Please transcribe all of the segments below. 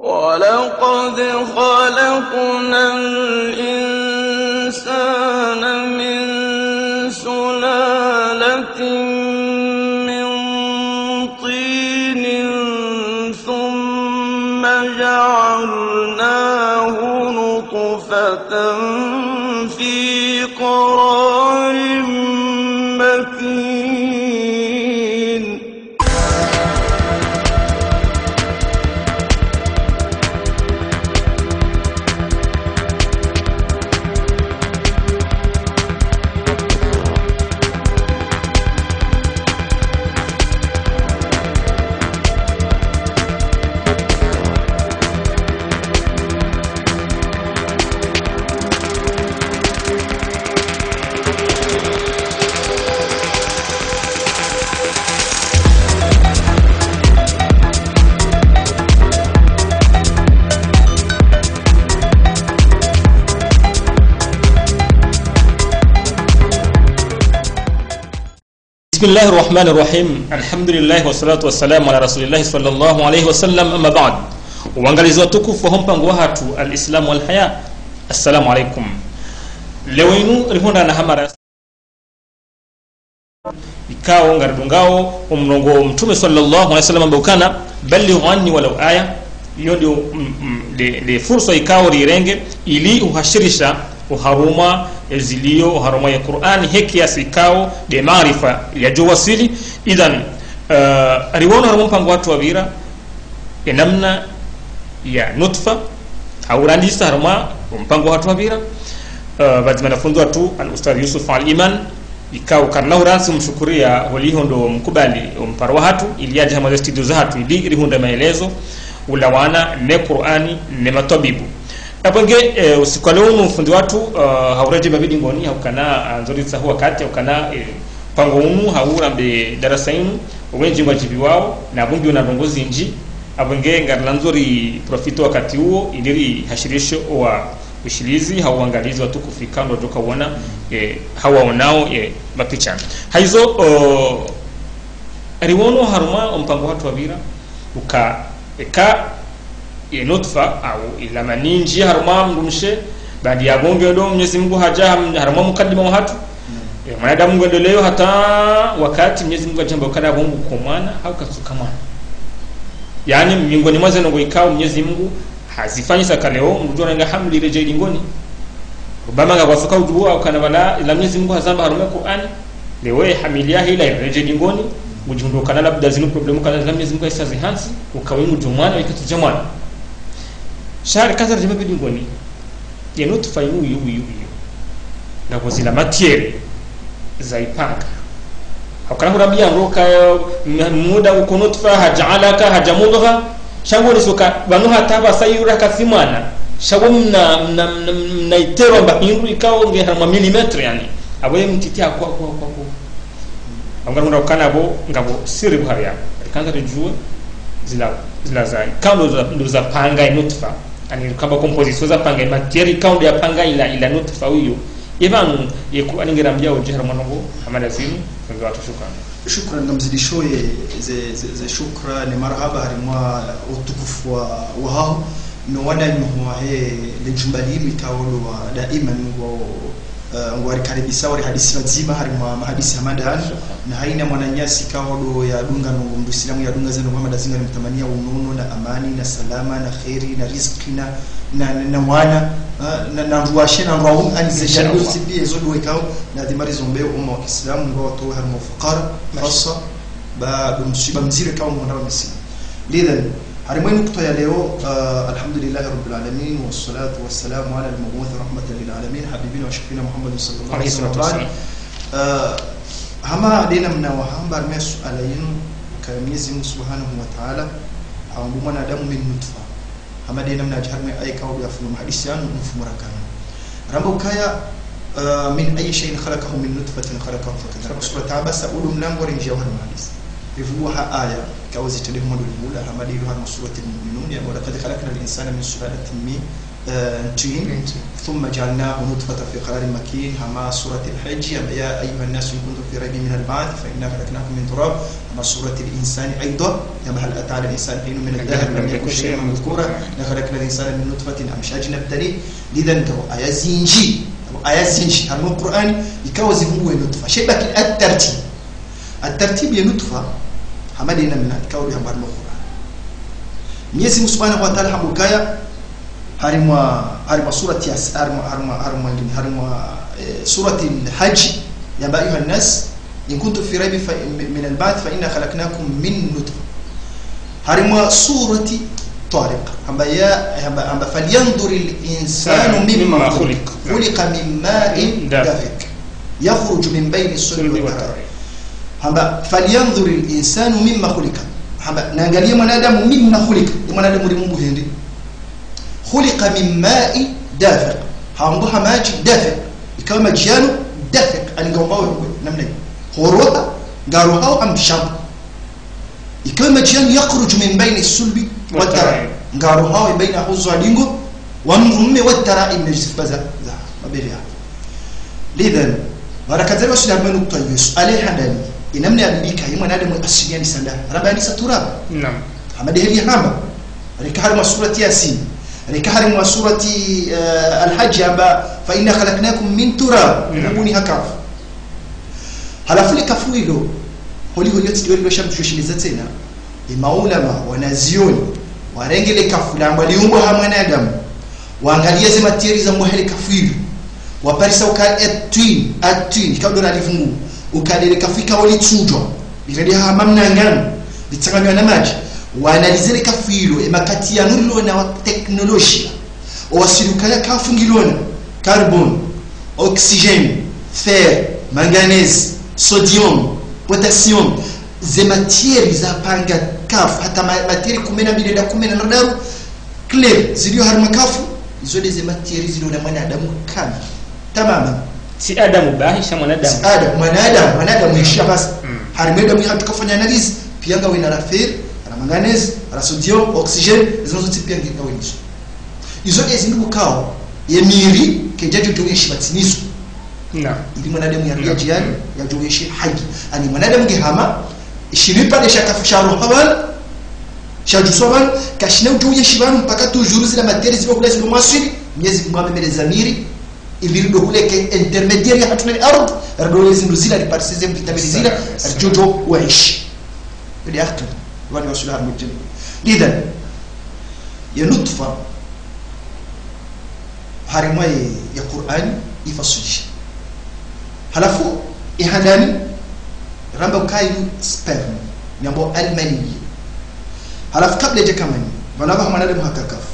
ولقد خلقنا الإنسان من سلالة من طين ثم جعلناه نطفة في قرار مكين. Bismillahir Rahmanir Rahim. Alhamdulillah wassalatu wassalamu ala Rasulillah sallallahu alayhi wasallam, amma ba'd. Uangalizi watukufu wa mpango wahatu al-Islam wal haya. Assalamu alaykum. Leo inu rihonda na hamara ikao ngarudungao umrongo mtume sallallahu alayhi wasallam ambukana balighu anni walau aya. Hiyo ndio de fursa ikao rirenge ili uhashirisha uharuma ezilio uharuma ya Qur'an heki yasikao de maarifa ya jowasili. Idhan riwona haruma mpango watu wabira namna ya nutfa haurandisa haruma mpango watu wabira bazimana fundu watu al-Ustadh Yusuf al-Iman ikao karna uransi mshukuria waliho ndo mkubali mparwa hatu ili yaje hama studio za hatu ili rihunda maelezo ulawana ne Qur'ani ne matabibu. Apange usiku leo mfundi watu haureje babidi ngoni haukana nzuri sahu wakati haukana pango unu haura be darasa inu wengi wajibi wao na bungi na rongozi nji apange ngarlanzuri profito wakati huo iliri hashirisho wa ushilizi hauangalizi watu kufika ndo toka uona hawaonao mapicha haizo riwono haruma mpango watu wabira uka nutfa au ila maninji haruma mrumshe baada ya bonge ndo Mwenyezi Mungu haja haruma mukadima wa hatu mwanadamu ngendeleo hata wakati Mwenyezi Mungu ajamba kana bongo kwa mwana au kasukamana, yani miongoni mwazo ngo ikao Mwenyezi Mungu hazifanyi sakaleo mjua nga hamli reje lingoni rubama nga wasuka ujua au kana wala ila Mwenyezi Mungu hazamba haruma Qur'ani lewe hamilia hila reje lingoni mjundoka na labda zinu problemu kana Mwenyezi Mungu isazi hansi ukawimu jumwana ikatu jamwana shari kaza rejebe bidingoni ya nutfa yu na kuzila matiere za ipanga hakana hurabia ngoka muda uko nutfa hajalaka hajamudgha shango nisoka banu hataba sayura kathimana shago mna itero mbapindu ikao nge harma milimetre yani aboye mtitia kwa angana ukana abo ngabo siri buharia kanza rejue zila za kando za panga nutfa ani kama composition za panga matiere count ya panga ila nutfa huyo ibanu yeku aningerambia ujihara mwanangu hamada simu kwa watu shukran namzidishoye ze shukra ni marhaba harimwa utukufu wa hao no wada nyuwa he lejumbali mitawolo wa daima ngo ngwari karibisa wari hadisi mazima harimwa mahadisi hamadan na haina mwananyasi kawodo ya dunga no mdusilamu ya dunga zeno Muhammad azinga mtamania unono na amani na salama na khairi na riziki na wana na ruashe na raum anizeshanu sibi ezodo wekao na dimari zombe umma wa Kiislamu ngo watu harimo fuqara hasa ba msiba mzire kao mwanao misi lidhan harimwa nukta ya leo alhamdulillah rabbil alamin wassalatu wassalamu ala al-mabu'uth rahmatan lil alamin habibina wa shafina Muhammad sallallahu alaihi wasallam. Hama dina mnawahamba masuala yenu kwa Mwenyezi Mungu Subhanahu wa Ta'ala haumbu mwanadamu min nutfa hama dina mnajaharme ay kauli ya fumu hadisian mfumurakana rambo kaya min ay shay'in khalaqahu min nutfatin khalaqahu fakadha sura tabasa udu mlango rinjia wa hadisi bifuha aya kawzi tende modu lula hama dina surati al-mu'minun ya wala qad khalaqna al-insana min sulalatin min نتين ثم جعلناه نطفة في قرار مكين. هما سورة الحج يا أيها الناس إن كنتم في ريب من البعث فإنا خلقناكم من تراب. هما سورة الإنسان أيضا يا هل أتى على الإنسان حين من الدهر لم يكن شيئا مذكورا خلقنا الإنسان من نطفة أمشاج نبتليه. لذا آية زنجي هم القرآن يكوز هو نطفة شيء بك الترتيب ينطفة حمدنا من الكون هم القرآن. Mwenyezi Subhanahu wa Ta'ala hamukaya harima surati harima surati al-Hajj ya ayuha an-nas in kuntum fi raybi min al-ba'th fa inna khalaqnakum min nutfa. harima surati Tariq amba falyanzur al-insanu mimma khuliqa min ma'in dafiq yakhruju min bayni as-sulbi wat-tara'ib. amba falyanzur al-insanu mimma khuliqa naangalia mwanadamu mimma khulika mwanadamu Mungu hindi khulika min ma'i dafiq hambuha maji dafiq ikawa majano dafiq aningombawe namna horota ngaroha amshab ikawa majano yakhruju min bayni sulbi wat-tara'ib ngaroha baina huzwalingo wa mumme wat-tara'ib najisbaza mabelia. lidhan barakatani wasulama nukta yus alayha dani inamna yabika yima nadamu asiyani sanda rabani saturaba naam hamadi hili hamba rikahari surati yasin rikahari surati al-hajj amba fa inna khalaqnakum min turab muni hakaf halafu likafuilo holi yote ndio shamtushiliza tena maulama wanazioni warengele kafula amba liumbo ha mwanadamu waangalie zema tieri za muhali kafuilo waparisa ukali atwin kabla alifungu ukadele kafika walitujwa biredi ha mamna ngano bitanganywa na maji wanalizele kafilo emakati ya nulo na teknolojia owasirukala kafungilona carbon oxygène fer manganese sodium potassium ze matieri za panga kafu hata matieri 12 da 14 clear zilio harma kafu izo ze matieri zilio na mwanadamu kama tamama si adamu bahisha mwanadamu mwanadamu ishia basi harimeda mwi hatukafanya analysis pia ngawe na rafir na manganese na sodium oxygene zinazo pia ngawe nizo izo ezindu kao yemiri kejajo tuweshi batinizo na ili mwanadamu ya jiani ya tuweshi haji ani mwanadamu ngehama ishiripa de shakafusha rohawan shajusoban kashina tuweshi banu mpaka tujuru zile materi ziko kule ziko masiri Mwenyezi Mungu amemele zamiri ilindo kuleke intermediary hatuna al-ard ardole zinduzila liparsize vitamilizila arjojo waishi ili akhtu wali wasulaha mujtami. lidhan ya nutfa harimai ya Qur'an ifasulisha halafu ihadani ramba kai sperm nyambo almani halafu kabla je kamani wanaba mwanadamu hakakafu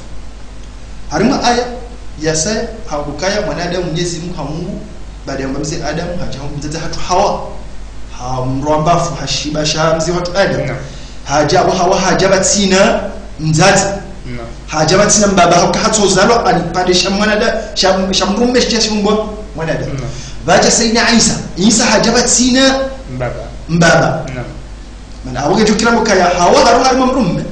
harima aya yasa hakukaya mwanadamu Mwenyezi Mungu baada ya kumzaa Adam hajamzaa hatu Hawa hamrombafu hashiba shamzi watu Adam hawa hajabatina mzazi hajabatina mbaba hakatozalo alipandisha mwanadamu shamrume shambwa mwanadamu baada sayna Isa hajabatina mbaba maana awoge jukira mukaya Hawa haruha mamrume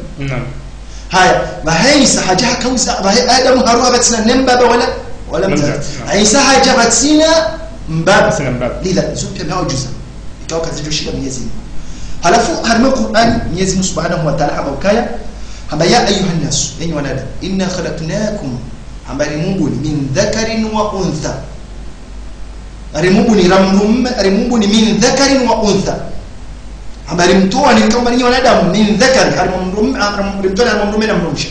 haya bahaisa hajaha kauza Adam haruha batina nembaba wala mzazi Isa hajabatina mbaba lidha zupia nao juza ikawa kazi shida Mwenyezi Mungu. halafu harima Qur'an Mwenyezi Mungu Subhanahu wa Ta'ala habakaya haba ya ayuha nas enyi wanadamu inna khalaqnakum habari Mungu min dhakarin wa untha Mungu ni min dhakarin wa untha habari mtoa ni kama ni wanadamu min dhakari mtoa na mrumsha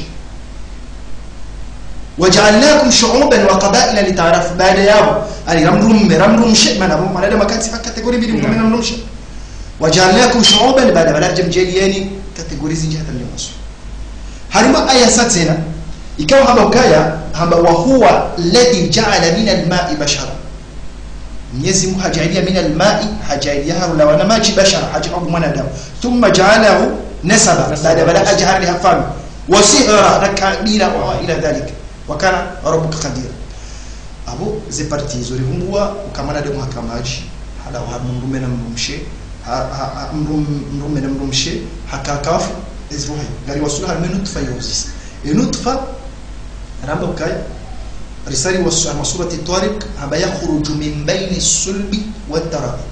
waja'alnakum shu'uban wa qaba'ila lita'arafu baada yao ramrumsha maana wanadamu kati kategori mbili mtume na mrumsha waja'alnakum shu'uban baada balaja mjelieni kategori zingi hata leo maso harima aya satena ikawa haba wa huwa alladhi ja'ala min al-ma'i bashara Mwenyezi Mungu hajalia min al-ma'i hajalia harula wana maji bashara hajabu mwanadamu thumma ja'alahu nasaba baada bala ajhar lihafam wa sihra nakabira wa ila dhalika wa kana rabbuka qadira abo ze parti zori humbua ukamana de mahakamaji hala wa mrume na mrumshe mrume na mrumshe hakakafu ezruhi gari wasulaha min nutfa yuzis nutfa ramba ukaya risali wa surati Tariq haba yakhruju min bayni as-sulbi wat-tarabi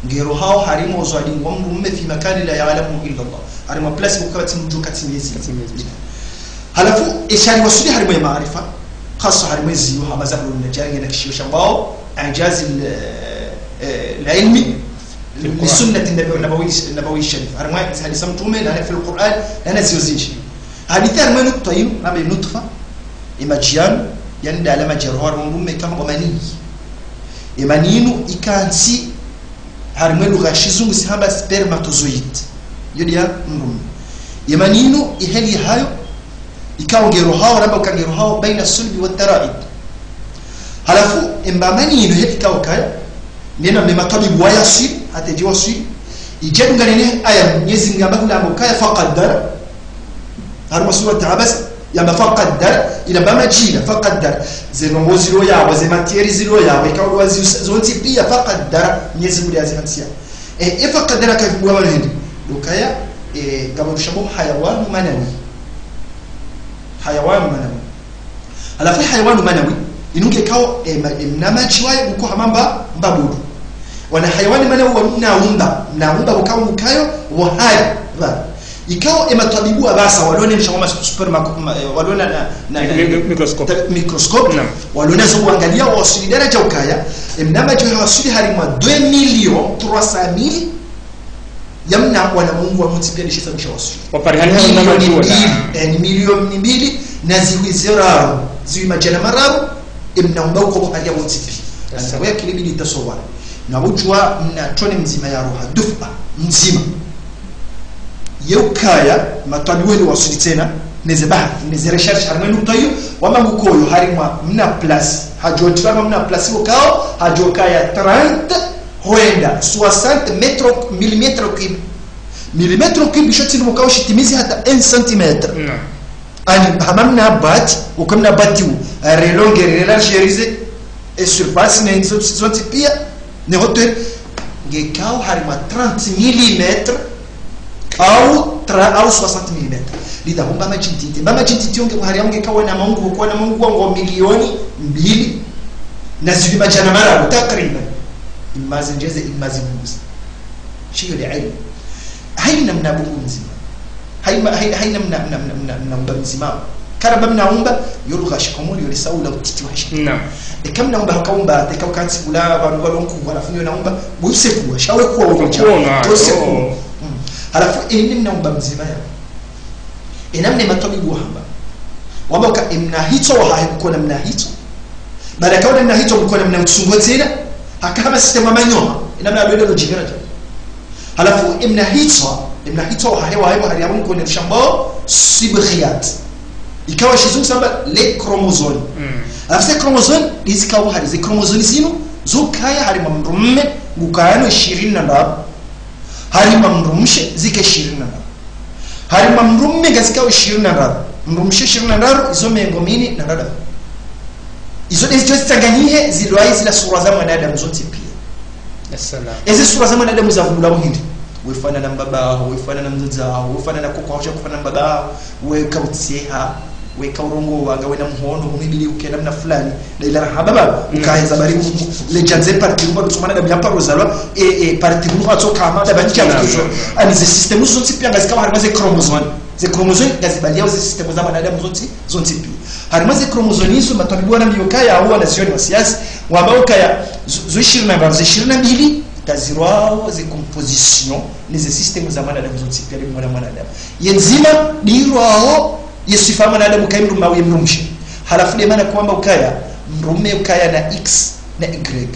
ngero hao harimo zwadi wa mume fi makani la ya'lamu illa Allah harimo place mukati mtu kati miezi halafu ishari wasudi harimo ya maarifa khasa harimo ziyo haba zablu najari na kishio shambao ijazi العلمي لسنة النبوي الشريف هرماي حديث متومه لا في القرآن أنا زيوزيش حديث هرماي نقطة نبي نطفة إماجيان يندى على مجرور ومرمى كم ومني إمانينو إكانسي هرماي لغاشيزون سهابا سبرماتوزويد يديا مرمى إمانينو إهلي هايو إكاو جروهاو ربا كان جروهاو بين الصلب والترائب halafu mbamani ino heka wakaya nena mmatabibu wayasi atajiwasi ijadunga nene aya Mwenyezi Mungu ambaye amokaya faqaddara haruma sura Abasa yamba faqaddara ila bamajina faqaddara zenongozi ro yawe zematieri ziro yawe ikawa zonti pia faqaddara Mwenyezi Mungu azihatia faqaddara kafungwa wale ukaya gabarusha bo hayawan manawi halafu hayawan manawi inuke kao mnamaji wae uko hamamba mbabudu wana hayawani manawi wa mnaumba ukao mukayo wa hai ikao ematabibu abasa walone mshangoma walona na microscope walona zo kuangalia wasili daraja ukaya mnamaji wa wasili halimwa 2,300,000 yamna wana Mungu wa mtipia dishisa msha wasili waparihani mnamaji wa ni milioni 2 na ziwizera ziwi majana mararu mnaomba uko kwa ya mtipi sasa wewe kilibidi tasowara na ujua mnatone mzima ya roha dufa mzima yeukaya matabiwe ni wasuli tena nezeba nezeresharsh harmenu tayo wama mukoyo harimwa mna plus hajotrama mna plus ukao hajokaya 30 hoenda 60 millimetre cube shoti mukao shitimizi hata 1 cm ani hamamna bat ukamna batiu relonge relargerize et surpasse ne zonti pia ne hauteur ngekao harima 30 mm au 60 mm lidahumba majintiti onge hari yangu ngekao na Mungu kwa na Mungu wangu milioni 2 na zilima jana mara takriban imazinjeze imazibuzi shio ya ilmu haina mnabugu mzima haina mnaumba mzima karaba mnaumba yorugha shikomuli yole saula utitiwashi naam kama naumba hakaumba tekaukansi kula bantu balonku wanafunyo naumba buse kuwa shawe kuwa uroja tose kuwa halafu mnaumba mzima ya inamne matabibu hamba wabaka imnahito wa haikuwa mnahito baada kaona mnahito mko mna mtsungotela hakama sistema manyoha inamna alwele lojigaraja halafu imnahito wa hewa hali yangu kwa shambao sibriyat ikawa shizungu samba le chromosome afse chromosome izikawa hali ze chromosome zino zukaya hali mamrumme ngukayano 20 hali mamrumshe zike 20 hali mamrumme gazikawa 20 mrumshe 20 izo mengo mini na dada izo zitanganyie zilwai zila sura za mwanadamu zote pia salam ezi sura za mwanadamu za vula muhindi wefana na mbaba wefana na mzaza wefana na koko haja kufana mbaba weka utseha weka urongo wanga wena muhondo mumibili ukenda mna fulani na ila hababa ukaanza bari le janze parti rumba tusomana da byapa rozalwa parti rumba atoka amada baniki avuzo ani ze system zote pia ngazikawa harimaze chromosome gazibalia ze system za mwanadamu zote pia harimaze chromosome hizo matabibu na miyokaya au wanazioni wa siasa wambao kaya zo 22 tazirwao ze composition ni ze system za mwanadamu zote pia ni mwanadamu yenzima dirwao yesifa mwanadamu kaimru mawe mrumshi halafu de maana kwamba ukaya mrume ukaya na x na y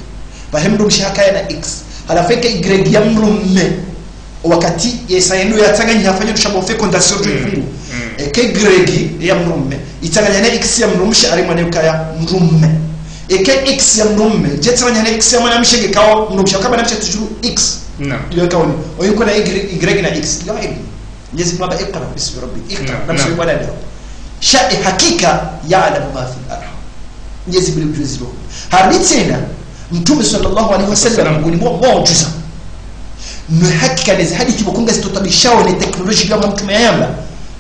bahemru mshakaya na x halafu ke y ya mrume wakati yesayendo yatanganya hafanya tushambo fecondation tuifungu ke y ya mrume itanganya na x ya mrumshi ari mwana ukaya mrume ke x ya mrume jetanganya na x ya mwana mshege kawa mrumshi kama na mshege tujuru x ndio kaoni oyuko na y na x ndio hivi Mwenyezi Mungu iqra bismi rabbi iqra nafsi wala ndio sha'i hakika ya'lamu ma fi al-arham Mwenyezi Mungu ujuzi roho hadithina mtume sallallahu alaihi wasallam ngoni muujiza ni hakika ni hadithi bokunga zitotabishao ni teknolojia kama mtume yamba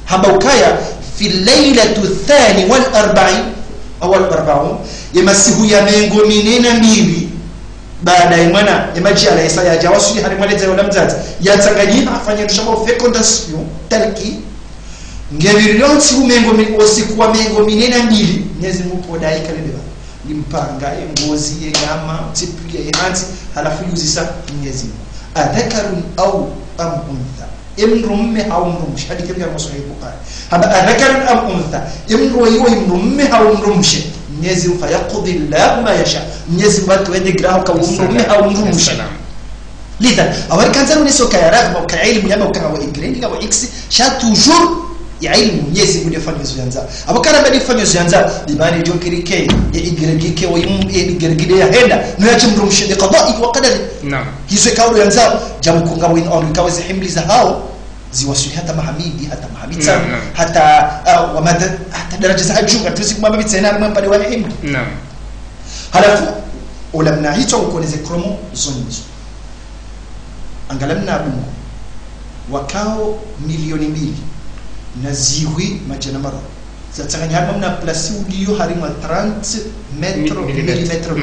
hamba ukaya fi lailatu thani wal 40 awal barbaun yemasihu ya mengo minena mbili baada ya mwana yemaji ala isa ya jawasuli hali mwaleza yola mzazi yatanganyika afanye nshamo fecondation talki ngebirilonsi umengo osikuwa mengo minena mbili Mwenyezi Mungu podai kalendeba limpanga ngozi yenyama tipu ya hanzi halafu yuzisa Mwenyezi Mungu adhakarun au am untha imrumme au mrumsh hadithi ya Rasul Bukhari haba adhakarun am untha imrumme au mrumsh Mwenyezi Mungu fayaqdi Allah ma yasha Mwenyezi Mungu tuende grao ka umrumme au mrumsh lidha awar kanzalo nisoka ya raghba ka ilmu yama ka wa igrendi wa x sha toujours ya ilmu Mwenyezi Mungu yafanya zianza abakara bali fanya zianza libani jokirike ya igregike wa igregide ya henda nyaje mrumshi de qada'i wa qadari naam hizo kaulu yanza jamu kunga wa on kawazi himli za hao ziwasuli hata mahamidi hata mahamita hata wa madad hata daraja za juu hatuwezi kumwambia tena mpande wa himli naam halafu ulamna hicho ukoneze kromo zonizo angalamna bungu wakao milioni 2 na ziwi majana mara zatanganya hapa mna plasi udio harima 30 metro milimetro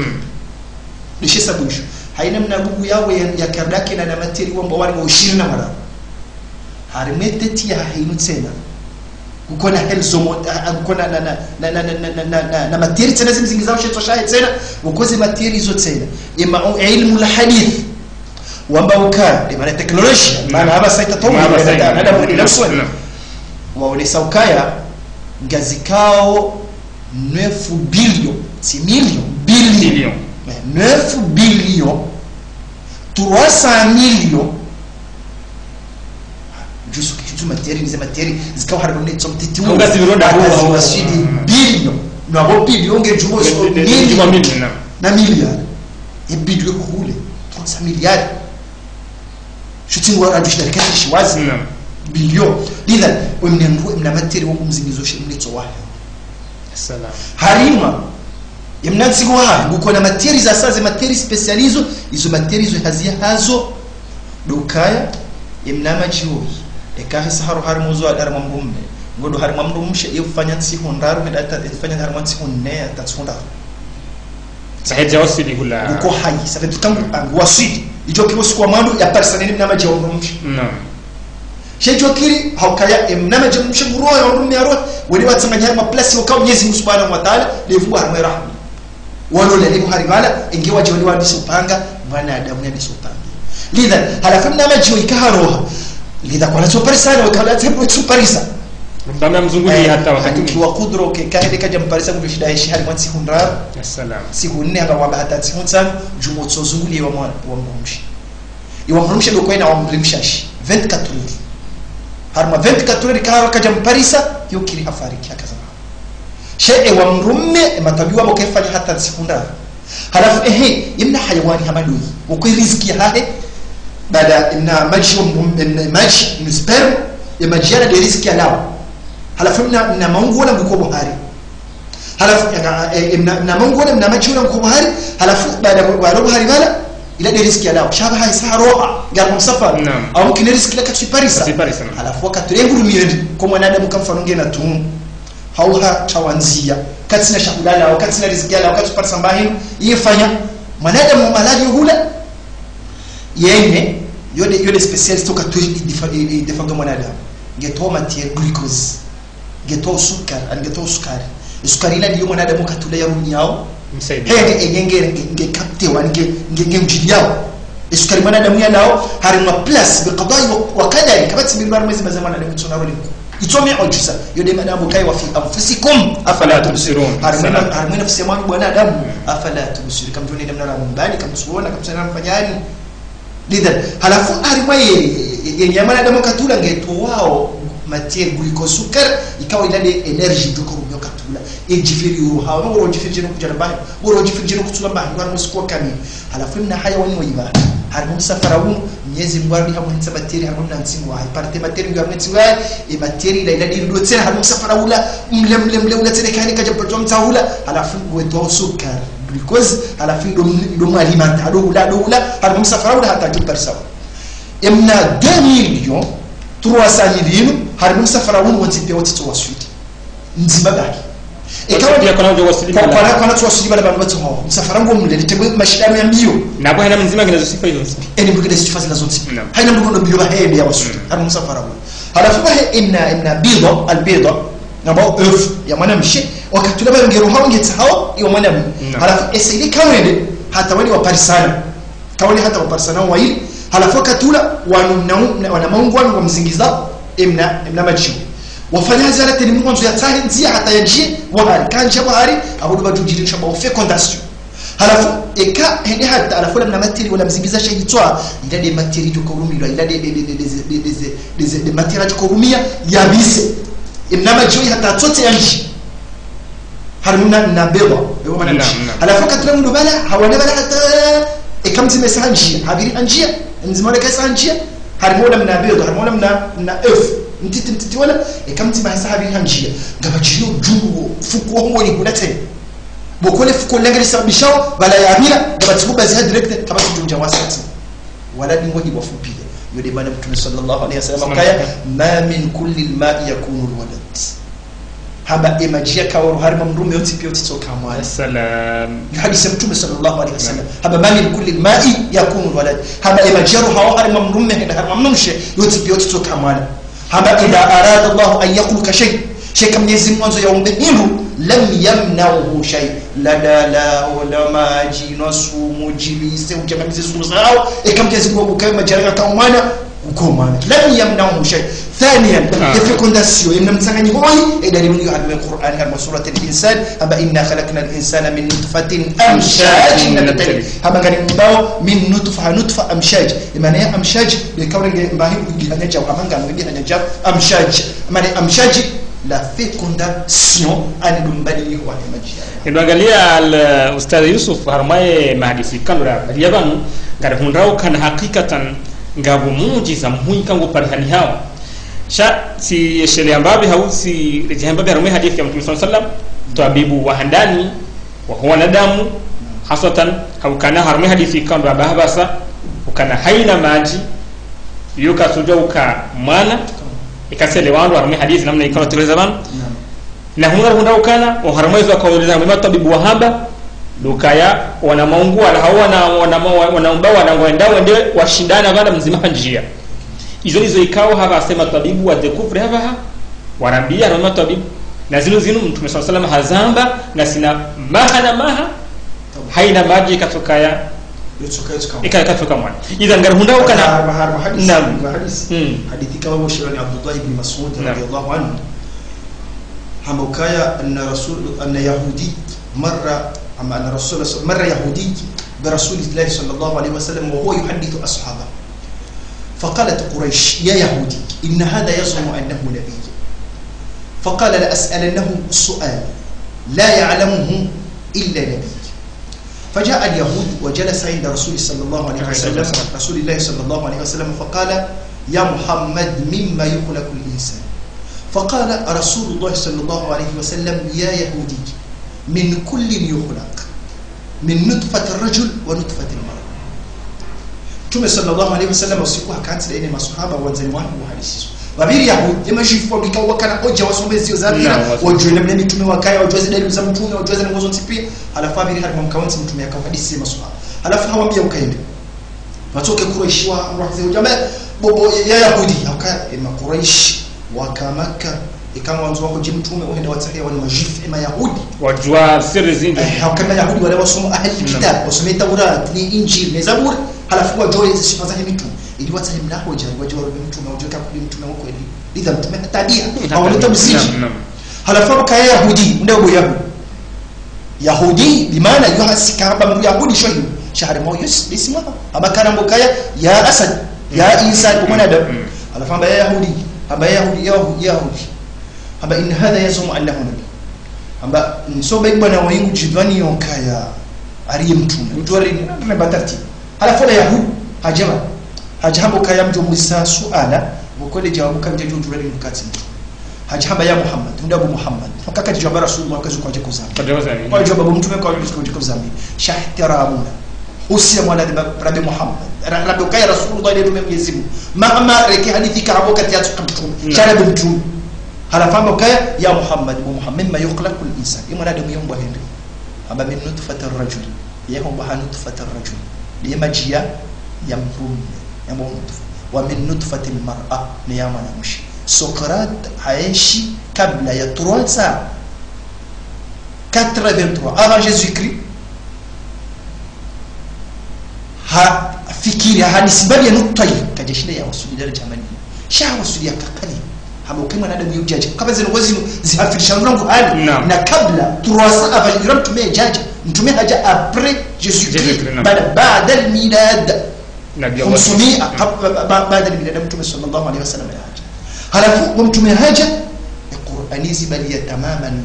lishe sabusho haina mna bugu yawe ya kardake na materi wamba wali wa 20 na mara harimete tia hainu tena ukona helzomo ukona na materi tena zimzingiza usheto shahe tena ukoze materi hizo tena ima ilmu la hadith wamba ukaya maana teknolojia maana hapa sasa itatoma hada mwili nafsi waonesa ukaya ngazikao 9 billion si million billion 9 billion 300 million jusu kitu materi ni materi zikao haribuni tsomtiti ngazi biroda huwa wasidi billion na bo billion ngejumo so million na milliard e billion hule 300 milliard shuti wa adishirika shiwazi billion lidha mna materi wa kumzingizo shimlito wahi salam harima yamnatsigo wahi uko na materi za saze materi specializo hizo materi hizo hazia hazo dukaya yamnama jioi ekahe saharu harimuzo adara mamrumme ngodo harimu mamrumshe yofanya tsihondaru medata ifanya harimu tsihonne atatsonda sahija wasili kula uko hai sabe tutangu wasili ijo kibo sikwa mando ya parsaneni mnama jioi mamrumshe naam shejokiri haukaya emnama jamshe muroya warumi yaro wali watsanganya harma plus wakao Mwenyezi Mungu Subhanahu wa Ta'ala levu harma rahma walo levu haribala ingewa joni wa disupanga mwana adamu ni disupanga lidha halafu mnama jioi kaharoha lidha kwa nacho parisana wakala tepo tuparisa ndama mzunguli hata wakati kiwa kudro ke kaide kaja mparisa kwa shida yeshi hali mwansi hundar assalam siku nne anga waba hata tihunsan jumo tsozunguli wa mrumshi iwa mrumshi ndo kwenda wa mlimshashi 24 heures harma 24 heures kawa kaja mparisa yokiri hafariki akaza shee wa mrumme matabiwa bokefanya hata sekunda halafu imna hayawani hamadui ukoi riziki hahe baada imna maji maji ni sperm ya majiana de riziki yao halafu na maungu wala mko bahari halafu na maungu wala na maji wala mko bahari halafu baada wa bahari wala ila de riziki yao shaba hai saharoha gamu msafari au mkin riziki la katiparisa halafu wakati renguru miyendi kwa mwanadamu kamfanonge na tumu hauha tawanzia katina shahulala au katina riziki yao wakati parisa mbahinu yefanya mwanadamu malaji hula yenye yode specialist toka tu defanga mwanadamu ngetoa matière glucose ngetoa sukari sukari ila ndio mwanadamu katula ya rumi yao msaidie nge kapte wa nge mjili yao sukari mwanadamu yao harima plus biqadai wa qadari kabati bilbar mwezi mazamana ndio tunarudi itomi ujusa yode madamu kai wa fi anfusikum afala tubsirun harima nafsi ya mwanadamu afala tubsirun kama ndio ndio mbali kama suona kama sana mfanyani lidha halafu harima yenye mwanadamu katula ngeto wao matière glucose sukar ikawa ile energy duko rumyo katula ejifiri uruha no rojifiri no kujana bahi rojifiri no kutula bahi ngwa musiko kami halafu na hayawani wayiba harimo safaraun Mwenyezi Mungu hamu hitsa matière hamu na nsingo hai parte matière ngwa mtsiwa e matière ile ndio tsena harimo safaraula mle ula tsene kani kaja poto mtaula halafu weto sukar glucose halafu ndo alimenta do ula harimo safaraula hata tupersa emna 2 millions 300 millions harimo safaraun wantipe watito waswiti nzima baki ikawa pia kuna ndio wasilima kwa watu wasilima na bantu hao msafara ngo mle litemwe mashindano ya mbio na kwa hana mzima kinazo sifa hizo eni mbugede sifa zinazo haina mbugo mbio bahe ya wasu hapo msafara huo halafu bahe inna bidha albidha ambao ya mwanamshi wakati ule ngero hao ngetao hiyo mwanamume halafu esili kawende hata wale wa parisana kawale hata wa parisana waili halafu wakati ule wana maungwani wa mzingiza imna majibu wafanya ziara ni mwanzo ya tahi nzia hata yaji wahari kanja wahari abudu bajujirisha ba fecondation halafu eka hende hata alafu na materi wala mzingiza shayitwa ila de materi jo korumira ila de materi jo korumia yabise imnama joi hata tote yanji harmuna na beba ebo manana halafu katla mundu bala hawana bala hata ekamti mesanjia habiri anjia nzimona kasanjia harmuna na beba harmuna na f mtiti wala ekamti masahabi hanjia ngabajio jungu fuku hongo ni kulate bokole fuku lenga sabishao bala ya amira ngabatibu bazi direct kama tunja wasati wala ni ngoji bafupia yule bwana mtume sallallahu alayhi wasallam kaya ma min kulli alma'i yakunu alwalad haba imajia kawaru harima mrume yote pia utitoka mwana salam hadithi mtume sallallahu alayhi wasallam haba ma min kulli alma'i yakunu alwalad haba imajia hawa harima mrume hada harima mnumshe yote pia utitoka mwana haba idha arada Allah an yakhluqa shay kam Mwenyezi Mungu yaumbe hilo lam yamna'uhu shay la wala maji nasumu jilise ujamamize sumu zao ikamjezi Mungu kama jaraka kama mwana ukoma lam yamna'uhu shay ثانيا يفكونداسيو ان متساني هوي اداريون يحدوا القران كما سوره الانسان ابا انا خلقنا الانسان من نطفه امشاج نبتلي haba ngani mbao min nutfa amshaj maana amshaj ni kauli mbahi kujihanaja amanga ngihanaja amshaj maana amshaj la fecondation anidumbali kwa majia ndio angalia al ustadh Yusuf harmaye mahadisi kanura yabanu ngara hundrau kana hakikatan ngabu muujiza muhika ngo parihani hao sha si shele ambabi hausi rejembabi harumwe hadithi ya Mtume sallallahu alayhi wasallam tabibu wa handani wa huwa nadamu hasatan haukana harumwe hadithi kando abahasa ukana haina maji yuka sujauka mwana ikasele wandu harumwe hadithi namna ikawa teleza bana na hunda ukana wa harumwezo akauliza mwema tabibu wa haba dukaya wana maungu wala hawana wanaomba wanangoenda wende washindana bana mzima njia hizo ikao hapa asema tabibu wa dekufri hapa warambia na tabibu na zinu Mtume sallallahu alayhi wasallam hazamba na sina maha haina maji katokaya ikatoka mwana idha ngarhunda ukana hadithi kama shirani Abdullah ibn Mas'ud radiyallahu anhu hamukaya anna yahudi marra yahudi برسول الله صلى الله عليه وسلم وهو يحدث أصحابه فقالت قريش يا يهودي إن هذا يزعم أنه نبي فقال لأسألنه السؤال لا يعلمه إلا نبي فجاء اليهود وجلس عند رسول صلى الله عليه وسلم رسول الله صلى الله عليه وسلم فقال يا محمد مما يخلق الإنسان فقال رسول الله صلى الله عليه وسلم يا يهودي من كل يخلق من نطفة الرجل ونطفة المرأة Mtume sallallahu alayhi wasallam usiku akati ile maswahaba wanzani wao hadithi babiri yahudi yamashifu bikawa kana hoja wasombezi zabira wajue namna mitume wakaya wajue dalili za mtume wajue na ngozo tipia halafu babiri hadi mkawanti mtume akawa hadithi maswahaba halafu hawambia ukaende watoke Quraish wa rahzi jamaa bobo ya yahudi akaya Quraish wakamaka ikawa wanzo wako je mtume waenda watahia wale majifu ima yahudi wajua siri zingi kama yahudi wale wasomo ahli kitab wasomea Taurat ni Injili na Zaburi halafu wajue sifa za mitume ili watahim na hoja wajue mtume wajue kama mtume wako ili lidha mtume tabia au mtamsiji halafu kaya yahudi ndio yahudi bimaana yuhasika haba yahudi shohi shahari moyo isma abakana mbokaya ya asad ya isa kwa mwanadamu halafu amba yahudi haba in hadha yazum annahu nabi amba nsobe bwana waingu jidwani yonkaya ari mtume mtuari na batati halafu la yahudi hajaba kaya mjo Musa suala ukole jawabu kanje jujurani mkati hajaba ya Muhammad ndabu Muhammad fakaka jawabu rasulullah kazi kwa kuzama kwa jawabu mtume kwa kuzama shahtaramuna usia mwana rabbi Muhammad rabbi kaya rasulullah ndio Mwenyezi Mungu mama reke hadithi kama kati ya mtume sharabu mtume halafamba ukaya ya Muhammad ma yukhlaqu al-insan imanadamu yomba henri aba min nutfati ar-rajul yahum nutfati ar-rajul limajia ya mtume ya nutfa wa min nutfati al-mar'a ni ya mwanamshi. Socrate aishi kabla ya 383 avant Jésus-Christ. Ha fikiri hadisibabu ya nukta hii kajeshida ya wasuli ya jamani sha wasuli ya kakali hama ukimwa na adamu yujaji kama zino ngozi zihafirisha mrangu hali na kabla turwasa avajira mtume jaji mtume haja après Jésus-Christ baada al-milad kumsumia baada al-milad mtume sallallahu alaihi wasallam haja halafu mtume haja Qur'anizi bali ya tamaman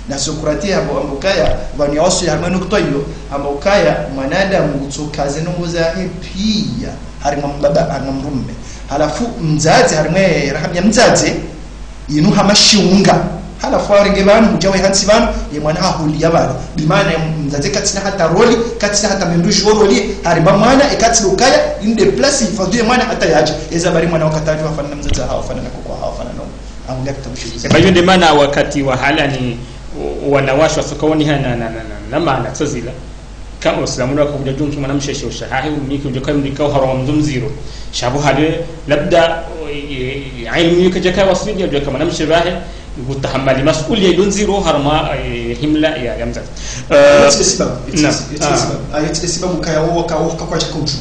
na Sokrati ambokaya bani wasu ya nukta hiyo ambokaya mwanadamu kutokaze nongoza pia harimo baba anamrume halafu mzazi harimo rahamya mzazi inu hamashunga halafu arenge banu kujawe hansi banu ye mwana hahuli yabana bimana mzazi katina hata roli katina hata mendusho roli harimo mwana ekatilo kaya inde place ifadhie mwana hata yaje eza bari mwana wakataji wafana mzazi hawafana na kwa hawafana no angalia kitabu shirizi bayo ndio maana wakati wa halani wanawashwa sokoni na maana tazila kama Uislamu wakakuja jungu mwanamsheshe ushahahi umiki unjoka mdikao haram mzumziro shabu hale labda ilmu yakaja wasidi unjoka kama mwanamshebahe utahammali mas'uliyya dunziro harma himla ya mzazi sababu kaya kwa chakauju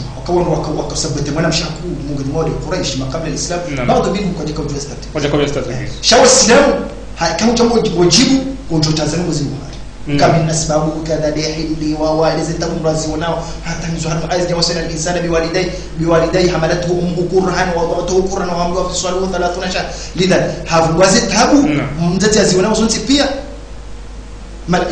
wakasabete mwanamshaku mungu mmoja Quraysh makabla al-Islam baadhi minhum kwa chakauju shawu Islam kama jambo wajibu kunjotazana mzimu hali kama na sababu kadha dehili wa walize tamrazi wanao hata hizo harma aizi wasana al-insana biwalidai hamalatuhu umkurhan wa wadatuhu qur'an wa amru fi salahu 30 shahr lidha hafu wazitabu mzati aziona uzunti pia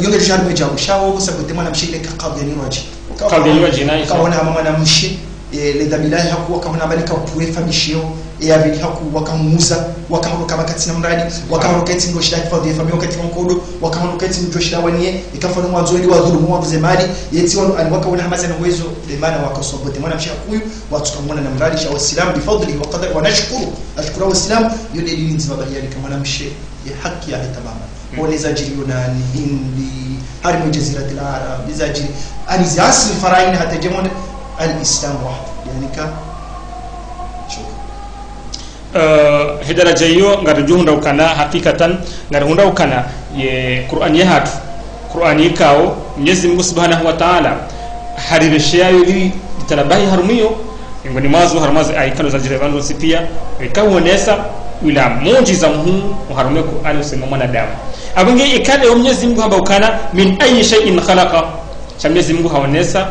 yonge jana mejabu shawo sababu mwana mshile qadhi ni waji nayi kaona mwana mshi lidha bilahi hakuwa kaona balika kuefa mishio ya vile haku wakamuuza wakaruka makatina mradi wakaruka eti ndo shida kwa familia wakati mkodo wakaruka eti ndo shida wanie ikafanya mwanzo ili wadhulumu wa zemali yeti wao aliwaka wana hamaza na uwezo demana wakasobote mwana mshaka huyu watu tukamwona na mradi cha Uislamu bifadli wa qadar wa nashkuru ashkuru Uislamu yodi dini nzima bahari kama mwana mshe ya haki ya tamama waliza jiriona hindi harimu jaziratul arab bizajiri alizasi faraina hata jamona al-islam yani ka hidaraja hiyo ngarujuhunda ukana hakikatan ngaruhunda ukana ye Qur'an ya hatu Qur'an ikao Mwenyezi Mungu Subhanahu wa Ta'ala harireshia yuli tanabahi harumiyo ngoni mazu harumazi aikalo za jirevando sipia ikaonesa ila muujiza muhimu uharume Qur'an usema mwanadamu abunge ikale Mwenyezi Mungu hamba ukana min ayi shay'in khalaqa cha Mwenyezi Mungu haonesa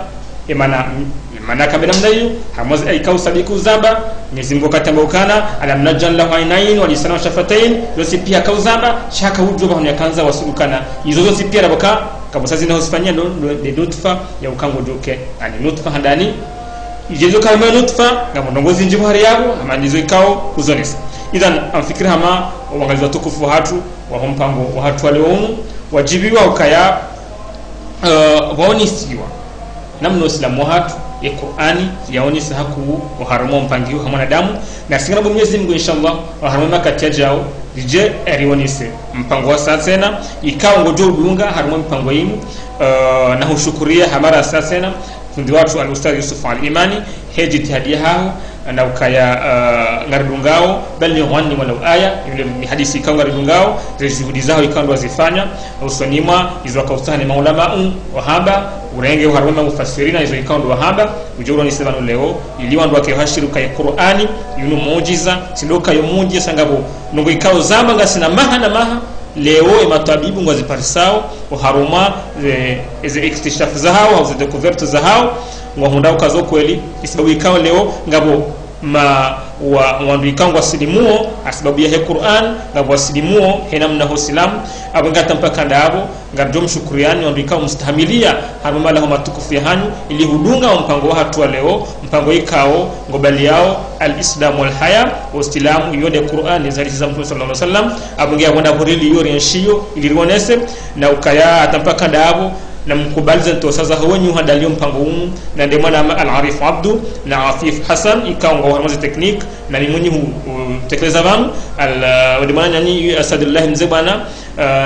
maana kabla mnayo hamazi aikao sabiku zaba Mwenyezi Mungu katambukana alamnajal lahu ainain wa lisana shafatain zote pia kauzaba shaka hujoba hunyakanza wasulukana hizo zote pia raboka kabisa zina usifanyia ndo nutfa ya ukango doke ani nutfa handani ijezo kama nutfa ngamo ndongozi njibu hari yabo ama ndizo ikao kuzonesa idhan amfikira hama wangalizo tukufu hatu wa mpango wa hatu wale wajibiwa ukaya waonisiwa namno Islamu hatu ya Qur'ani yaonisa haku uharamo mpangio kama mwanadamu na singana Mwenyezi Mungu inshallah uharamo kati yao je erionise mpango wa sasa ikawa ngojo udunga haramo mpango yinu na hushukuria hamara sasa fundi watu al-Ustadh Yusuf al-Imani heji tihadia hao na ukaya ngaridungao bali wani wala aya yule ni hadisi ikawa ngaridungao juhudi zao ikawa wazifanya usonima hizo wakaustani maulama wahaba urenge uharuma mufasirina hizo ikawa wahaba ujuro ni sebano leo iliwa ndo akihashiru kaya Qur'ani yuno muujiza sindoka yo muujiza ngabo nungo ikawa zama ngasina maha leo matabibu ngaziparisao uharuma ze iktishafu zao au ze découverte zao ngahunda ukazo kweli sababu ikawa leo ngabo wandu ikangwa silimuo sababu ya Qur'an ngabo silimuo henamna Islam abangata mpaka ndabo ngarjom shukuriani wandu ikawa mustahimilia haruma lahu matukufu hanyu ili hudunga mpango wa hatua leo mpango ikao ngobali yao al-Islam wal haya uislamu yode Qur'an zaliza Mtume sallallahu alaihi wasallam abungia kwenda horili yori nshiyo ili ruonese na ukaya atampaka ndabo na mkubaliza to sasa hawenyu hadalio mpango huu na ndio maana al-Arif Abdu na Afif Hassan ikaonga hamazi technique na ni mwenye tekeleza vanu ndio maana nyinyi Asadullah Mzebana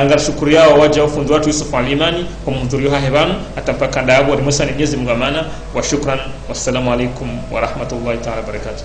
ngar shukuru yao waja ufundi watu Yusuf Alimani kwa mhudhurio hewani atampaka ndago ni Musa ni Mwenyezi Mungu amana wa shukran wassalamu alaikum wa rahmatullahi ta'ala barakatuh.